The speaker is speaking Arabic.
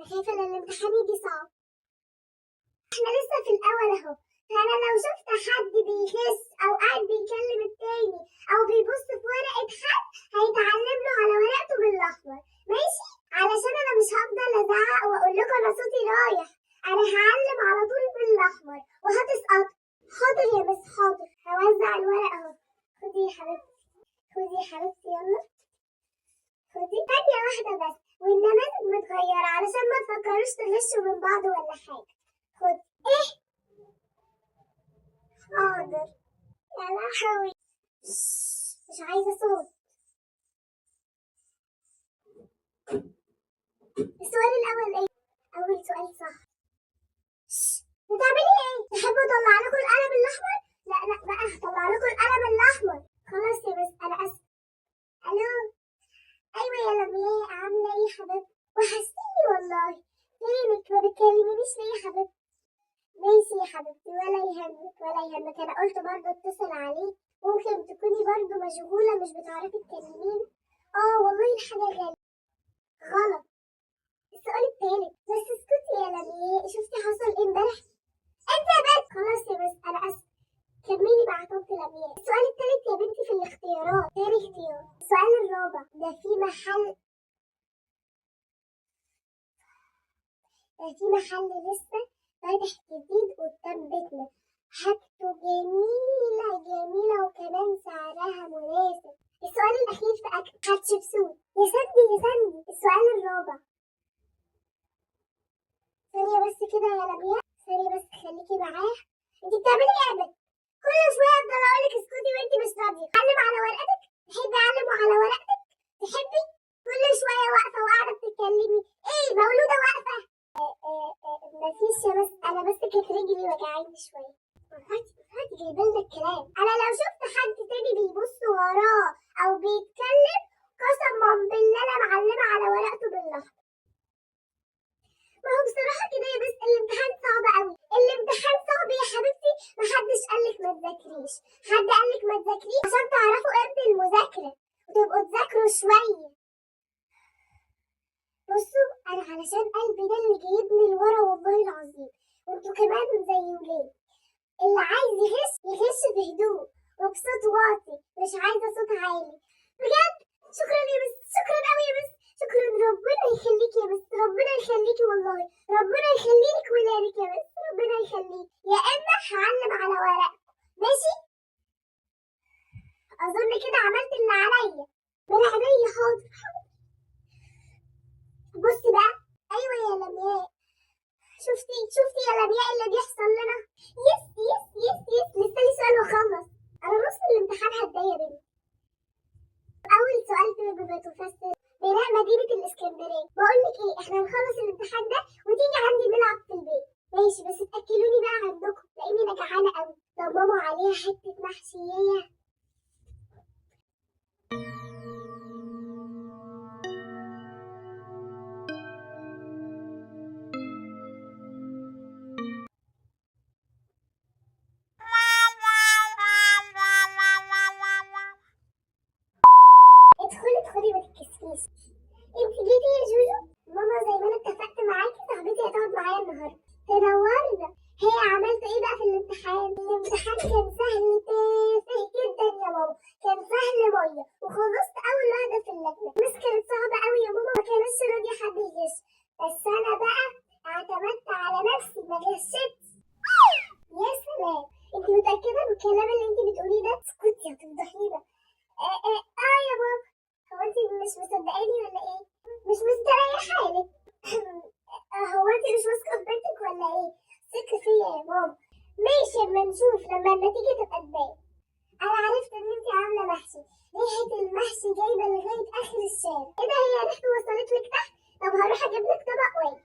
خايفة ان الامتحان يجي صعب. احنا لسه في الاول اهو، فانا لو شفت حد بيخس او قاعد بيكلم التاني او بيبص في ورقة حد هيتعلم له على ورقته بالاحمر، ماشي؟ علشان انا مش هفضل ازعق واقول لكم انا صوتي رايح، انا هعلم على طول بالاحمر وهتسقط. حاضر يا مس حاضر، هوزع الورق اهو. خدي يا حبيبتي، خدي يا حبيبتي، يلا خدي. ثانية واحدة بس، والنماذج متغيرة علشان ما تفكروش تغشوا من بعض ولا حاجة. خدي. ايه؟ حاضر. يا لهوي، مش عايزة صوت. السؤال الأول ايه؟ أول سؤال صح. بتعملي ايه؟ تحبوا اطلع لكم القلم الأحمر؟ لا لا بقى، هطلع لكم القلم الأحمر. خلاص يا بس أنا آسفة. ألو؟ أيوة يا لمياء، عاملة ايه يا حبيبتي؟ وحشتيني والله. فينك؟ ما بتكلمينيش ليه يا حبيبتي؟ ماشي يا حبيبتي، ولا يهمك ولا يهمك. أنا قلت برضه اتصل عليك، ممكن تكوني برضه مشغولة مش بتعرفي تكلميني. والله الحاجة غلط. السؤال التالت. بس اسكتي يا لمياء، شفتي حصل ايه امبارح؟ انت يا بنت. خلاص يا بس انا اسفه، كملي مع طنط لمياء. السؤال التالت يا بنتي في الاختيارات، تاني اختيار. السؤال الرابع. ده في محل لسه فاتح جديد قدام بيتنا، حاجته جميلة جميلة وكمان سعرها مناسب. السؤال الأخير في أكل حتشبسوت. يا سندي السؤال الرابع. ثانية بس كده يا لمياء، ثانية بس خليكي معايا. انت بتعملي ايه يا بنت؟ كل شوية افضل اقولك اسكتي وانت مش راضية. علم على ورقتك. تحبي اعلم على ورقتك؟ تحبي؟ كل شوية واقفة وقاعدة بتتكلمي. ايه مولودة واقفة؟ مفيش يا بس انا بس كانت رجلي وجعاني شوية. هاتي جايبالنا الكلام. انا لو شفت حد تاني بيبص وراه او بيتكلم قسما بالله انا معلمة على ورقته بالاحمر. ما هو بصراحة كده يا بس الامتحان صعب قوي. الامتحان صعب يا حبيبتي، محدش قالك ما تذاكريش، حد قالك ما تذاكريش عشان تعرفوا قيمة المذاكرة وتبقوا تذاكروا شوية. بصوا أنا علشان قلبي ده اللي جايبني لورا والله العظيم، وانتوا كمان زي ولاد. اللي عايز يغش بهدوء وبصوت واطي، مش عايزة صوت عالي. بجد شكرا يا بس، شكرا قوي يا بس، شكرا. ربنا يخليكي يا بس، ربنا يخليكي والله، ربنا يخليلك ولادك يا بس، ربنا يخليك. يا اما هعلم على ورق، ماشي؟ اظن كده عملت اللي عليا. من عينيا حاضر. بصي بقى. ايوه يا لمياء، شفتي يا لمياء اللي بيحصل لنا؟ يس يس يس يس، لسه لي سؤال واخلص. انا نص الامتحان هتضايق يا بنتي. اول سؤال بتفسر بناء مدينة الاسكندرية. بقول لك ايه، احنا هنخلص الامتحان ده وتيجي عندي نلعب في البيت، ماشي؟ بس تاكلوني بقى عندكم لاني انا جعانة قوي. لو ماما عليها حتة محشية. ادخلي ما تتكسفيش. انت جيتي يا جوجو؟ ماما زي ما انا اتفقت معاكي صاحبتي هتقعد معايا النهارده. تنورنا. هي عملت ايه بقى في الامتحان؟ الامتحان كان سهل تافه جدا يا ماما، كان سهل ميه، وخلصت اول واحده في اللجنه. بس كانت صعبه قوي يا ماما، ما كانش راضي حد يغش، بس انا بقى اعتمدت على نفسي ما غشيتش. يا سلام، انت متاكده من الكلام اللي انت بتقوليه ده؟ اسكتي هتفضحينا. يا ماما، هو انت مش مصدقاني ولا ايه؟ مش مستريحة هو انت مش واثقة في بنتك ولا ايه؟ ثقي فيا يا ماما. ماشي اما نشوف لما النتيجة تبقى تبان. انا عرفت ان انت عاملة محشي، ريحة المحشي جايبة لغاية اخر الشارع. ايه ده، هي ريحته وصلت لك تحت؟ طب هروح اجيب لك طبق واجي.